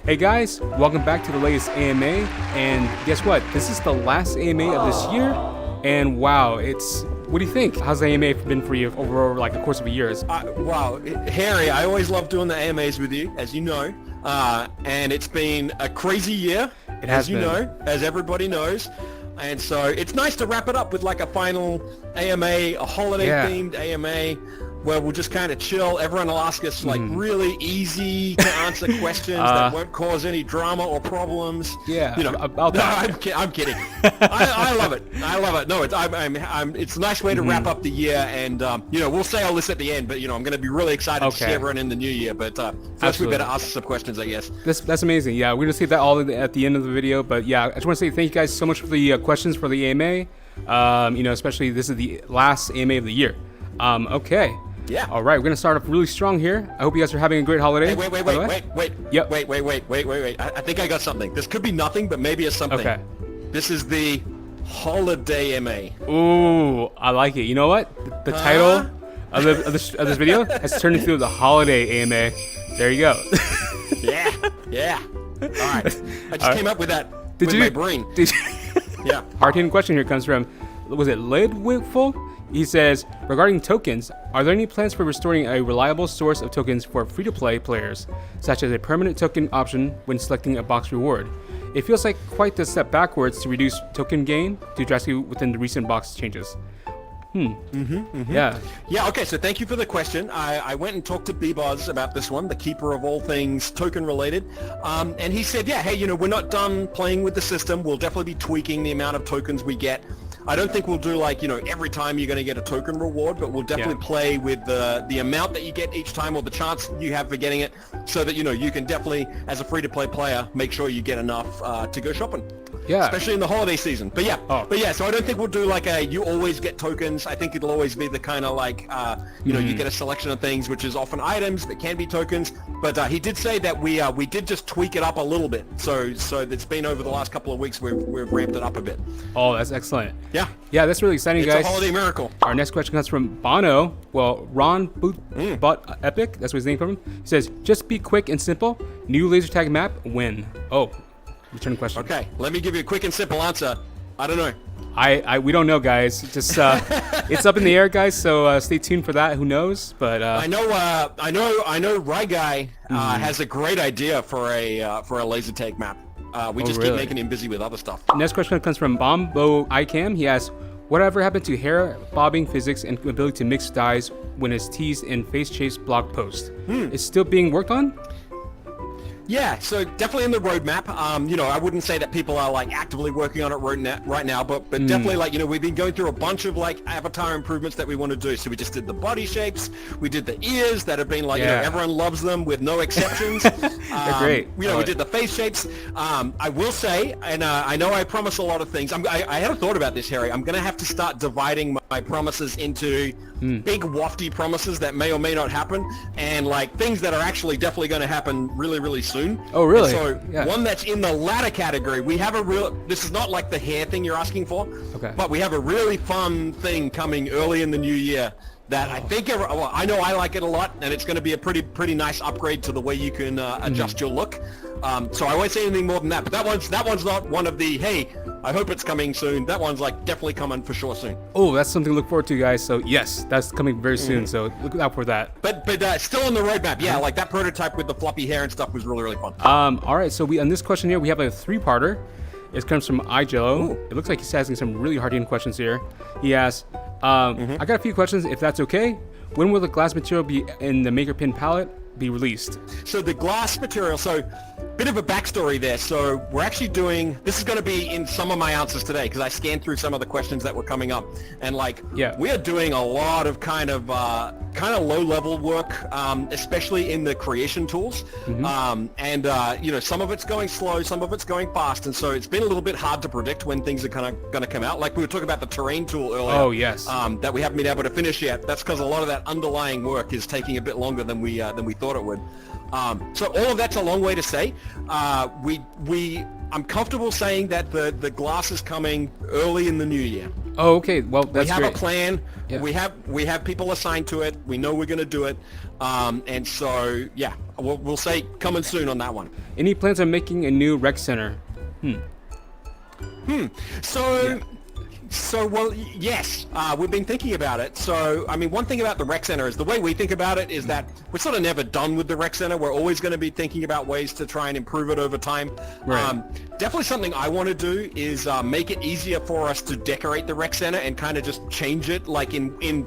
Hey guys, welcome back to the latest AMA, and guess what? This is the last AMA of this year, and wow, what do you think? How's the AMA been for you over like the course of a year? Wow, Harry, I always love doing the AMAs with you, as you know, and it's been a crazy year, as you know, as everybody knows, and so it's nice to wrap it up with like a final AMA, a holiday-themed AMA, where we'll just kind of chill. Everyone will ask us like really easy to answer questions that won't cause any drama or problems. Yeah, you know, about that. I'm kidding. I love it. I love it. No, it's a nice way to wrap up the year, and you know, we'll say all this at the end, but you know, I'm going to be really excited to see everyone in the new year. But first, we better ask some questions, I guess. That's amazing. Yeah, we're going to see that all at the end of the video. But yeah, I just want to say thank you guys so much for the questions for the AMA. You know, especially this is the last AMA of the year. Okay. Yeah. All right, we're gonna start off really strong here. I hope you guys are having a great holiday. Hey, wait. Yep. Wait. I think I got something. This could be nothing, but maybe it's something. Okay. This is the holiday MA. Ooh, I like it. You know what? The title of this video has turned into the holiday AMA. There you go. Yeah. All right. I just came up with that my brain. Yeah. Hard-hitting question here comes from, was it Lidwigful? He says, regarding tokens, are there any plans for restoring a reliable source of tokens for free-to-play players, such as a permanent token option when selecting a box reward? It feels like quite the step backwards to reduce token gain due drastically within the recent box changes. Yeah. Okay, so thank you for the question. I went and talked to B-Boz about this one, the keeper of all things token related. And he said, yeah, hey, you know, we're not done playing with the system. We'll definitely be tweaking the amount of tokens we get. I don't think we'll do like, you know, every time you're going to get a token reward, but we'll definitely play with the amount that you get each time or the chance you have for getting it so that, you know, you can definitely, as a free-to-play player, make sure you get enough to go shopping. Yeah. Especially in the holiday season. But yeah, so I don't think we'll do like you always get tokens. I think it'll always be the kind of like, you know, you get a selection of things, which is often items that can be tokens. But he did say that we did just tweak it up a little bit. So it's been over the last couple of weeks, we've ramped it up a bit. Oh, that's excellent. Yeah, that's really exciting, guys. It's a holiday miracle. Our next question comes from Bono. Well, Ron Bot Epic, that's what his name from him. He says, just be quick and simple. New laser tag map, when? Oh, return question. Okay, let me give you a quick and simple answer. I don't know. We don't know, guys. Just it's up in the air, guys. So stay tuned for that. Who knows? But I know. Rai Guy has a great idea for a laser tag map. We just keep making him busy with other stuff. Next question comes from Bombo Icam. He asks, whatever happened to hair bobbing physics and ability to mix dyes when it's teased in Face Chase blog post? It's still being worked on? Yeah, so definitely in the roadmap. You know, I wouldn't say that people are like actively working on it right now, but definitely like, you know, we've been going through a bunch of like avatar improvements that we want to do. So we just did the body shapes, we did the ears that have been like, you know, everyone loves them with no exceptions. They're great. You know, we did the face shapes. I will say, and I know I promise a lot of things. I had a thought about this, Harry. I'm going to have to start dividing my promises into big wafty promises that may or may not happen, and like things that are actually definitely going to happen really, really soon. Oh, really? And so one that's in the latter category, we have this is not like the hair thing you're asking for, but we have a really fun thing coming early in the new year that I think, I know I like it a lot, and it's going to be a pretty nice upgrade to the way you can adjust your look. So I won't say anything more than that, but that one's not one of the, hey, I hope it's coming soon. That one's like definitely coming for sure soon. Oh, that's something to look forward to, guys. So yes, that's coming very soon. So look out for that. But still on the roadmap. Yeah, like that prototype with the floppy hair and stuff was really, really fun. All right, so on this question here, we have a three-parter. It comes from iJello. It looks like he's asking some really hard-hitting questions here. He asks, I got a few questions, if that's okay. When will the glass material be in the Maker Pin palette be released? So the glass material, so bit of a backstory there. So we're actually doing, this is going to be in some of my answers today because I scanned through some of the questions that were coming up, and like we are doing a lot of kind of low level work, especially in the creation tools, and you know, some of it's going slow, some of it's going fast, and so it's been a little bit hard to predict when things are kind of going to come out. Like we were talking about the terrain tool earlier. Oh yes. That we haven't been able to finish yet. That's because a lot of that underlying work is taking a bit longer than we thought it would. So all of that's a long way to say. We I'm comfortable saying that the glass is coming early in the new year. Oh, okay. Well, that's we have great. a plan. Yeah. We have people assigned to it. We know we're going to do it. And so, yeah, we'll say coming soon on that one. Any plans on making a new rec center? So, well, yes, we've been thinking about it. So, I mean, one thing about the rec center is the way we think about it is that we're sort of never done with the rec center. We're always going to be thinking about ways to try and improve it over time. Right. Definitely something I want to do is make it easier for us to decorate the rec center and kind of just change it like in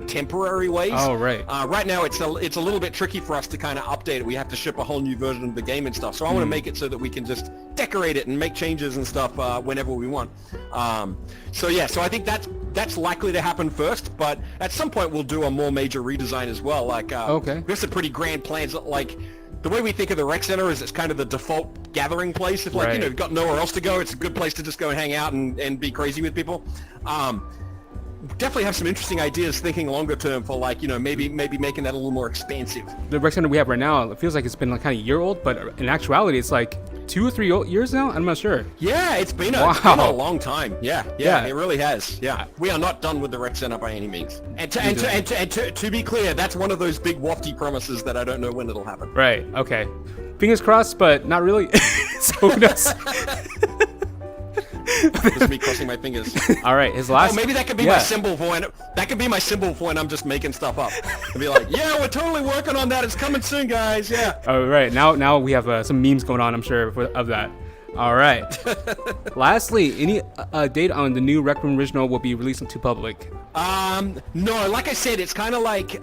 temporary ways. Oh, right. Right now, it's a little bit tricky for us to kind of update it. We have to ship a whole new version of the game and stuff. So I want to make it so that we can just decorate it and make changes and stuff whenever we want. So I think that's likely to happen first. But at some point, we'll do a more major redesign as well. Like, okay. We have some pretty grand plans. Like, the way we think of the rec center is it's kind of the default gathering place. If you've got nowhere else to go, it's a good place to just go and hang out and be crazy with people. Definitely have some interesting ideas thinking longer term for maybe making that a little more expansive. The rec center we have right now, it feels like it's been like kind of a year old, but in actuality, it's like 2 or 3 years now. I'm not sure. Yeah, it's been a long time. Yeah, it really has. Yeah, we are not done with the rec center by any means. And to be clear, that's one of those big wafty promises that I don't know when it'll happen. Right. Okay. Fingers crossed, but not really. So who knows? Just me crossing my fingers. All right, his last. Oh, maybe that could be my symbol for when. That could be my symbol for when I'm just making stuff up. And be like, yeah, we're totally working on that. It's coming soon, guys. Yeah. Oh, right. Now we have some memes going on. I'm sure of that. All right. Lastly, any date on the new Rec Room Original will be released to public? No. Like I said, it's kind of like.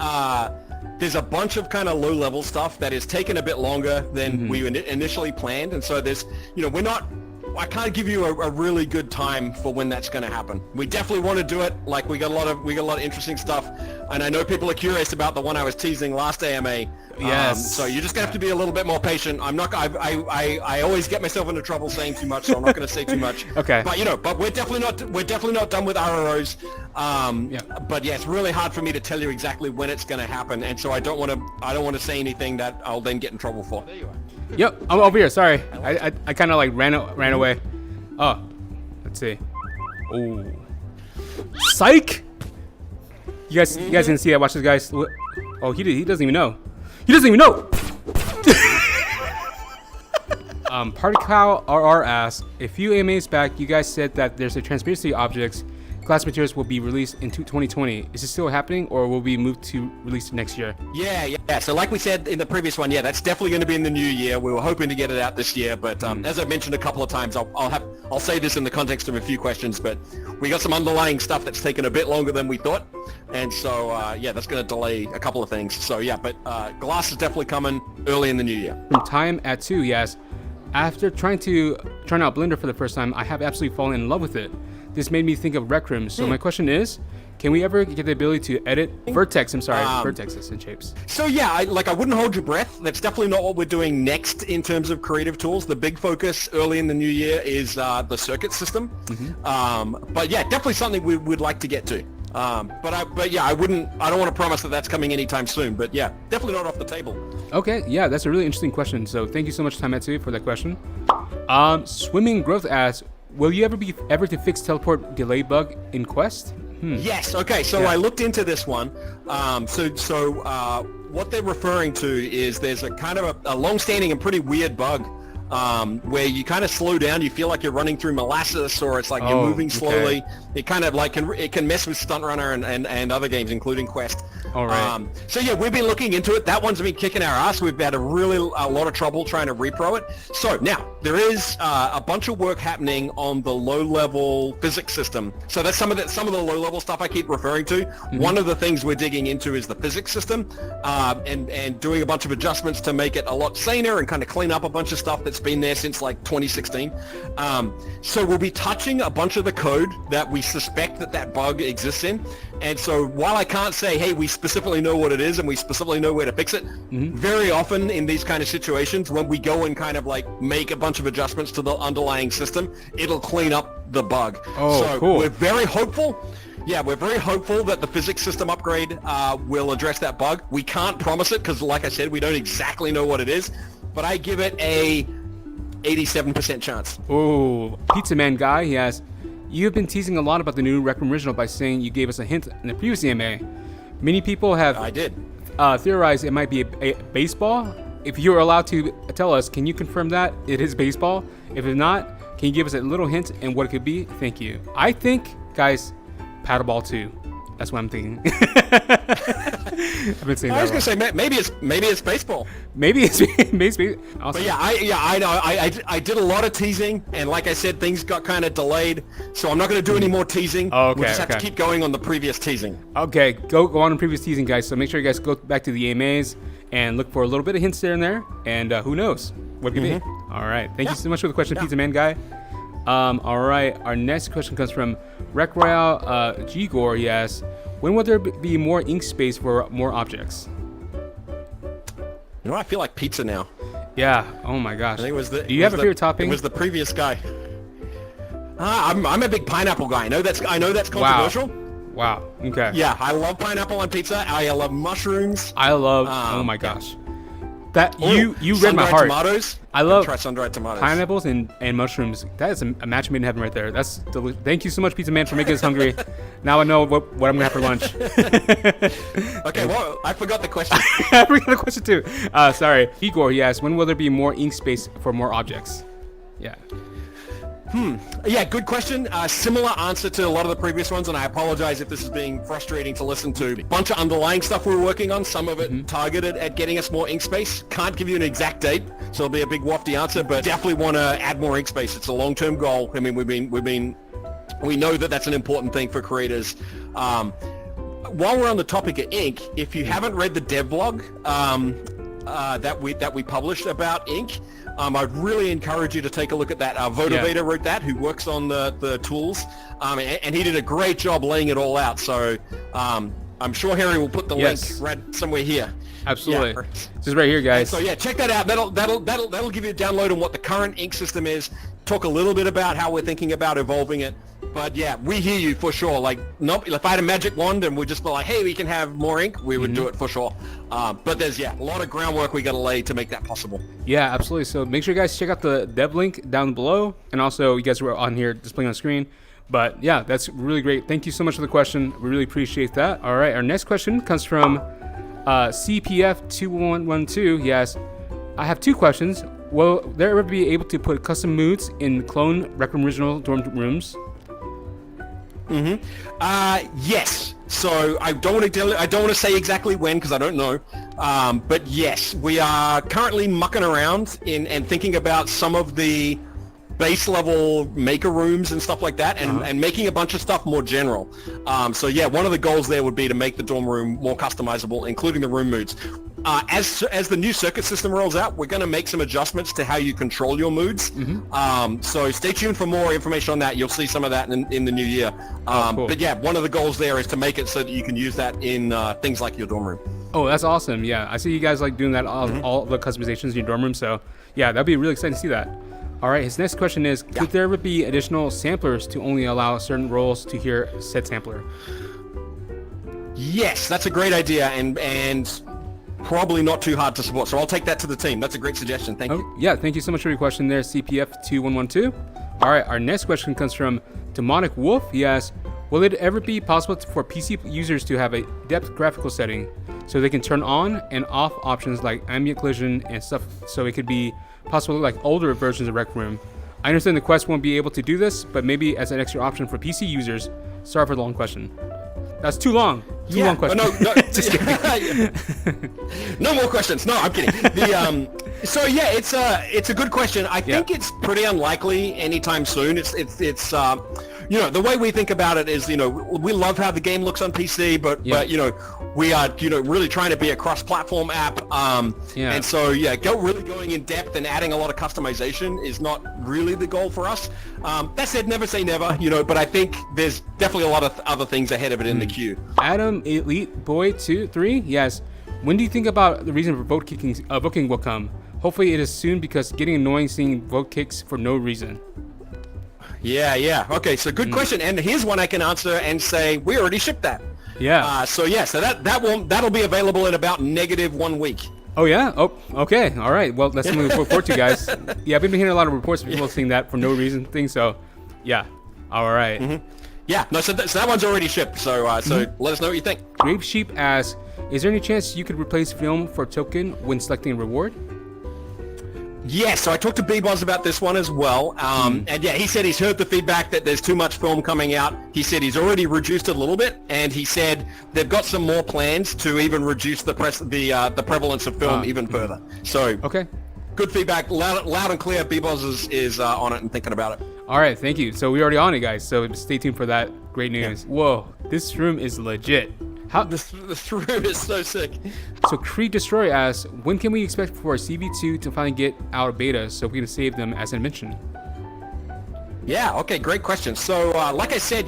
There's a bunch of kind of low-level stuff that is taking a bit longer than we initially planned, and so there's, we're not. I can't give you a really good time for when that's going to happen. We definitely want to do it. Like we got a lot of interesting stuff, and I know people are curious about the one I was teasing last AMA. Yes. So you're just gonna have to be a little bit more patient. I'm not. I always get myself into trouble saying too much, so I'm not going to say too much. Okay. But we're definitely not done with RROs. But yeah, it's really hard for me to tell you exactly when it's going to happen, and so I don't want to say anything that I'll then get in trouble for. There you are. Yep, I'm over here. Sorry, I kind of like ran away. Oh, let's see. Oh, psych! You guys didn't see that? Watch this, guys. Oh, he doesn't even know. He doesn't even know. Party Cow RR asks, a few AMAs back, you guys said that there's a transparency objects. Glass materials will be released in 2020. Is this still happening, or will we move to release next year? Yeah. So like we said in the previous one, that's definitely going to be in the new year. We were hoping to get it out this year, but as I've mentioned a couple of times, I'll say this in the context of a few questions, but we got some underlying stuff that's taken a bit longer than we thought, and so that's going to delay a couple of things. So but glass is definitely coming early in the new year. From Time at 2, yes. After trying out Blender for the first time, I have absolutely fallen in love with it. This made me think of Rec Rooms. So my question is, can we ever get the ability to edit vertexes and shapes? So I wouldn't hold your breath. That's definitely not what we're doing next in terms of creative tools. The big focus early in the new year is the circuit system. But definitely something we would like to get to. I don't want to promise that that's coming anytime soon. But definitely not off the table. Okay, that's a really interesting question. So thank you so much, Tametsu, for that question. Swimming Growth asks, will you ever to fix teleport delay bug in Quest? Yes. Okay. So I looked into this one. What they're referring to is there's a kind of a long-standing and pretty weird bug where you kind of slow down. You feel like you're running through molasses, or it's like you're moving slowly. Okay. It kind of like it can mess with Stunt Runner and other games, including Quest. All right. We've been looking into it. That one's been kicking our ass. We've had a lot of trouble trying to repro it. So now there is a bunch of work happening on the low-level physics system. So that's some of the low-level stuff I keep referring to. One of the things we're digging into is the physics system, and doing a bunch of adjustments to make it a lot saner and kind of clean up a bunch of stuff that's been there since like 2016. So we'll be touching a bunch of the code that we suspect that bug exists in. And so while I can't say, hey, we specifically know what it is and we specifically know where to fix it, very often in these kind of situations, when we go and kind of like make a bunch of adjustments to the underlying system, it'll clean up the bug. Cool. We're very hopeful. We're very hopeful that the physics system upgrade will address that bug. We can't promise it because, like I said, we don't exactly know what it is. But I give it a 87% chance. Oh, Pizza Man Guy, he asks, you have been teasing a lot about the new Rec Room Original by saying you gave us a hint in the previous EMA. Many people have I did. Theorized it might be a baseball. If you're allowed to tell us, can you confirm that it is baseball? If it's not, can you give us a little hint and what it could be? Thank you. I think, guys, paddleball 2. That's what I'm thinking. I've been saying I was that gonna say maybe it's baseball. Maybe it's awesome. But yeah, I know. I did a lot of teasing, and like I said, things got kind of delayed, so I'm not going to do any more teasing. Oh, okay, we'll just have to keep going on the previous teasing. Okay, go on previous teasing, guys. So make sure you guys go back to the AMAs and look for a little bit of hints there and there, and who knows what could be. All right, thank you so much for the question, Pizza Man Guy. All right, our next question comes from Rec Royale G Gore. He asks, when will there be more ink space for more objects? You know, I feel like pizza now. Yeah. Oh my gosh. I think it was the. Do you have a favorite topping? It was the previous guy. I'm a big pineapple guy. I know that's controversial. Wow. Okay. Yeah, I love pineapple on pizza. I love mushrooms. I love. Oh my gosh. That you read my heart. Tomatoes. I love try sun-dried tomatoes. Pineapples and mushrooms. That is a match made in heaven right there. That's thank you so much, Pizza Man, for making us hungry. Now I know what I'm gonna have for lunch. Okay, well, I forgot the question. I forgot the question too. Sorry. Igor, he asked, when will there be more ink space for more objects? Yeah. Yeah, good question. Similar answer to a lot of the previous ones, and I apologize if this is being frustrating to listen to. A bunch of underlying stuff we're working on, some of it targeted at getting us more ink space. Can't give you an exact date, so it'll be a big wafty answer, but definitely want to add more ink space. It's a long-term goal. I mean, we know that that's an important thing for creators. While we're on the topic of ink, if you haven't read the dev blog that we published about ink, I'd really encourage you to take a look at that. Votivata wrote that, who works on the tools, and he did a great job laying it all out. So I'm sure Harry will put the link right somewhere here. Absolutely. Yeah. This is right here, guys. So yeah, check that out. That'll give you a download on what the current ink system is. Talk a little bit about how we're thinking about evolving it. But yeah, we hear you for sure. Like, nope, if I had a magic wand and we'd just be like, hey, we can have more ink, we would do it for sure. But there's, a lot of groundwork we got to lay to make that possible. Yeah, absolutely. So make sure you guys check out the dev link down below. And also, you guys were on here displaying on screen. But yeah, that's really great. Thank you so much for the question. We really appreciate that. All right, our next question comes from CPF2112. He asks, I have two questions. Will there ever be able to put custom moods in clone Rec Room Original dorm rooms? Yes. So I don't want to say exactly when because I don't know. But yes, we are currently mucking around and thinking about some of the base level maker rooms and stuff like that, and making a bunch of stuff more general. So yeah, one of the goals there would be to make the dorm room more customizable, including the room moods. As the new circuit system rolls out, we're going to make some adjustments to how you control your moods. So stay tuned for more information on that. You'll see some of that in the new year. Cool. But yeah, one of the goals there is to make it so that you can use that in things like your dorm room. Oh, that's awesome. Yeah, I see you guys like doing that, all the customizations in your dorm room. So yeah, that'd be really exciting to see that. All right, his next question is, could there ever be additional samplers to only allow certain roles to hear said sampler? Yes, that's a great idea, and probably not too hard to support. So I'll take that to the team. That's a great suggestion. Thank you. Yeah, thank you so much for your question there, CPF2112. All right, our next question comes from Demonic Wolf. He asks, will it ever be possible for PC users to have a depth graphical setting so they can turn on and off options like ambient collision and stuff, so it could be possible like older versions of Rec Room? I understand the Quest won't be able to do this, but maybe as an extra option for PC users. Sorry for the long question. That's too long. Too long question. No, just kidding. No more questions. No, I'm kidding. So yeah, it's a good question. I think it's pretty unlikely anytime soon. It's the way we think about it is, we love how the game looks on PC, but we are really trying to be a cross-platform app. And so really going in depth and adding a lot of customization is not really the goal for us. That said, never say never, but I think there's definitely a lot of other things ahead of it in the queue. Adam Elite Boy 2-3, yes. When do you think about the reason for voting will come? Hopefully it is soon, because getting annoying seeing vote kicks for no reason. Yeah. Okay, so good question, and here's one I can answer and say we already shipped that. Yeah. So that'll be available in about -1 week. Oh yeah. Oh, okay. All right. Well, that's something to look forward to, guys. Yeah, I've been hearing a lot of reports of people seeing that for no reason thing. So, yeah. All right. Yeah, no, so that one's already shipped, so let us know what you think. Grape Sheep asks, is there any chance you could replace film for token when selecting a reward? Yeah, so I talked to B-Boz about this one as well, and yeah, he said he's heard the feedback that there's too much film coming out. He said he's already reduced it a little bit, and he said they've got some more plans to even reduce the prevalence of film even further. So, okay, good feedback, loud and clear. B-Boz is on it and thinking about it. All right, thank you. So we're already on it, guys. So stay tuned for that great news. Yeah. Whoa, this room is legit. How this room is so sick. So Creed Destroyer asks, when can we expect for CV2 to finally get out of beta so we can save them as I mentioned? Yeah, okay, great question. So like I said,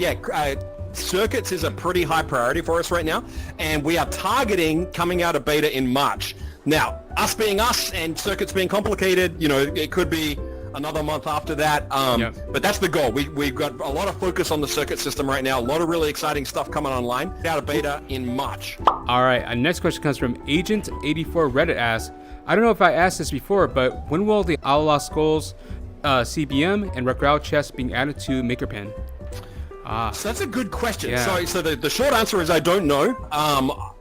Circuits is a pretty high priority for us right now, and we are targeting coming out of beta in March. Now, us being us and Circuits being complicated, it could be another month after that, but that's the goal. We've got a lot of focus on the Circuit system right now, a lot of really exciting stuff coming online, out of beta in March. All right, our next question comes from Agent84 Reddit asks, I don't know if I asked this before, but when will the Allah Skulls CBM and Regrout chest being added to MakerPen? So that's a good question. Yeah. So the short answer is I don't know.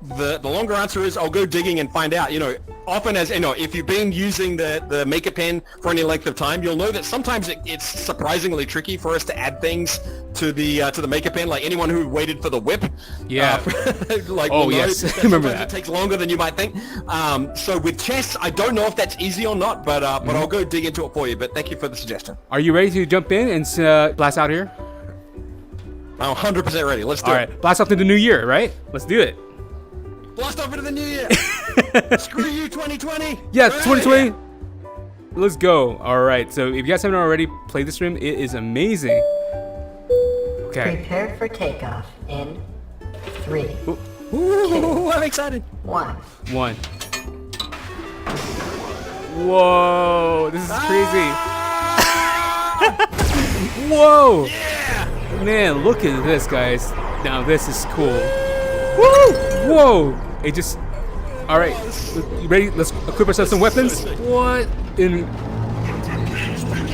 The longer answer is I'll go digging and find out. Often if you've been using the MakerPen for any length of time, you'll know that sometimes it's surprisingly tricky for us to add things to the MakerPen. Like anyone who waited for the whip. Yeah. Yes. Remember that. It takes longer than you might think. So with chests, I don't know if that's easy or not, but I'll go dig into it for you. But thank you for the suggestion. Are you ready to jump in and blast out here? I'm 100% ready. Let's do it. All right, blast off to the new year, right? Let's do it. Blast off into the new year. Screw you, 2020. Yeah, 2020. Let's go. All right, so if you guys haven't already played this room, it is amazing. Okay. Prepare for takeoff in 3. Ooh, I'm excited. 1. Whoa, this is crazy. Whoa. Yeah. Man, look at this, guys. Now this is cool. Woo! Whoa! It just... All right, you ready? Let's equip ourselves some weapons. What in...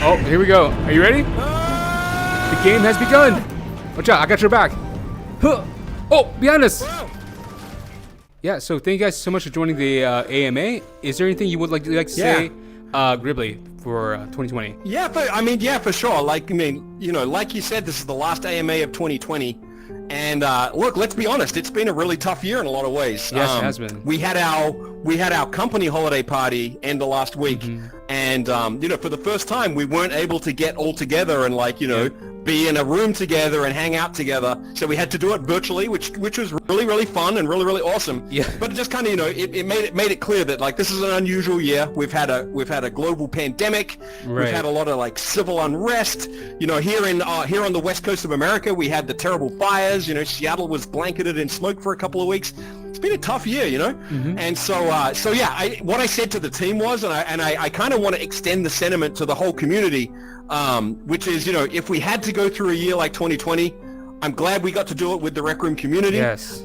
Oh, here we go. Are you ready? The game has begun. Watch out, I got your back. Huh. Oh, behind us. Yeah, so thank you guys so much for joining the AMA. Is there anything you would like to say, Gribbly, for 2020? Yeah, for sure. Like you said, this is the last AMA of 2020. And look, let's be honest, it's been a really tough year in a lot of ways. Yes, it has been. We had our company holiday party end of last week, and for the first time, we weren't able to get all together and be in a room together and hang out together. So we had to do it virtually, which was really, really fun and really, really awesome. Yeah. But it just kind of it made it clear that this is an unusual year. We've had a global pandemic. Right. We've had a lot of civil unrest. Here on the west coast of America, we had the terrible fires. Seattle was blanketed in smoke for a couple of weeks. It's been a tough year, and so what I said to the team was, and I kind of want to extend the sentiment to the whole community, which is, if we had to go through a year like 2020, I'm glad we got to do it with the Rec Room community. Yes.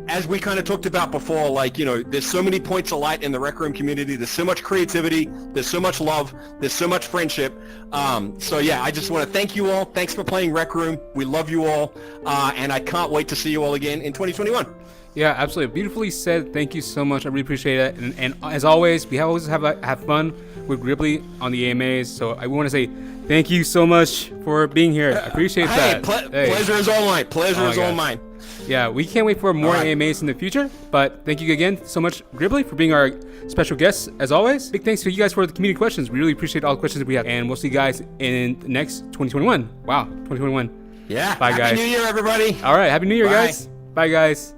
As we kind of talked about before, there's so many points of light in the Rec Room community. There's so much creativity. There's so much love. There's so much friendship. I just want to thank you all. Thanks for playing Rec Room. We love you all, and I can't wait to see you all again in 2021. Yeah, absolutely. Beautifully said. Thank you so much. I really appreciate it. And as always, we always have fun with Gribbly on the AMAs. So I want to say thank you so much for being here. I appreciate that. Pleasure is all mine. Pleasure is all mine. Yeah, we can't wait for more AMAs in the future. But thank you again so much, Gribbly, for being our special guest as always. Big thanks to you guys for the community questions. We really appreciate all the questions that we have. And we'll see you guys in the next 2021. Wow, 2021. Yeah. Bye, guys. Happy New Year, everybody. All right. Happy New Year, guys. Bye, guys.